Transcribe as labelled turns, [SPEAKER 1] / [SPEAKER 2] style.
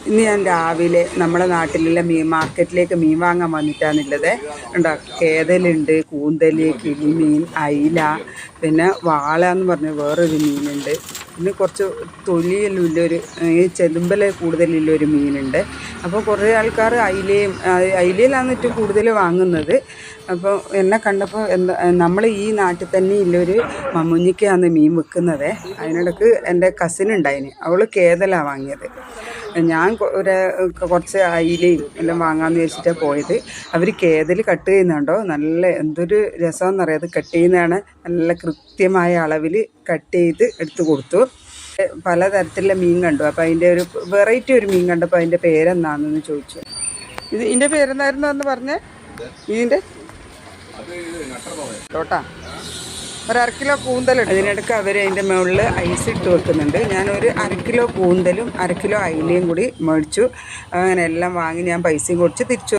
[SPEAKER 1] ഇന്ന് ഞാൻ രാവിലെ നമ്മുടെ നാട്ടിലുള്ള മീൻ മാർക്കറ്റിലേക്ക് മീൻ വാങ്ങാൻ വന്നിട്ടാണുള്ളത്. ഉണ്ടോ, കേതലുണ്ട്, കൂന്തൽ, കിളിമീൻ, അയില, പിന്നെ വാള എന്ന് പറഞ്ഞ വേറൊരു മീനുണ്ട്. പിന്നെ കുറച്ച് തൊലിയിലുള്ളൊരു ചെതുമ്പൽ കൂടുതലുള്ളൊരു മീനുണ്ട്. അപ്പോൾ കുറേ ആൾക്കാർ അയിലയിലാണ് ഏറ്റവും കൂടുതൽ വാങ്ങുന്നത്. അപ്പോൾ എന്നെ കണ്ടപ്പോൾ നമ്മൾ ഈ നാട്ടിൽ തന്നെ ഉള്ളൊരു മമ്മുഞ്ഞിക്കയാണ് മീൻ വിൽക്കുന്നത്. അതിനിടയ്ക്ക് എൻ്റെ കസിൻ ഉണ്ടായിന്, അവൾ കേതലാണ് വാങ്ങിയത്. ഞാൻ കുറച്ച് അയിലയും എല്ലാം വാങ്ങാമെന്ന് വെച്ചിട്ടാണ് പോയത്. അവർ കേതൽ കട്ട് ചെയ്യുന്നുണ്ടോ, നല്ല എന്തൊരു രസമെന്നറിയാം. അത് കട്ട് ചെയ്യുന്നതാണ് നല്ല കൃത്യമായ അളവിൽ കട്ട് ചെയ്ത് എടുത്ത് കൊടുത്തു. പലതരത്തിലുള്ള മീൻ കണ്ടു. അപ്പോൾ അതിൻ്റെ ഒരു വെറൈറ്റി ഒരു മീൻ കണ്ടപ്പോൾ അതിൻ്റെ പേരെന്താണെന്ന് ചോദിച്ചു. ഇതിൻ്റെ പേരെന്തായിരുന്നു എന്ന് പറഞ്ഞേ? മീനിൻ്റെ തോട്ടാ. ഒരു 1/2 കിലോ കൂന്തലുണ്ട്. അതിനിടയ്ക്ക് അവർ അതിൻ്റെ മുകളിൽ ഐസ് ഇട്ട് വെക്കുന്നുണ്ട്. ഞാനൊരു 1/2 കിലോ കൂന്തലും 1/2 കിലോ അയിലയും കൂടി മേടിച്ചു. അങ്ങനെ എല്ലാം വാങ്ങി ഞാൻ പൈസയും കൊടുത്ത് തിരിച്ചു.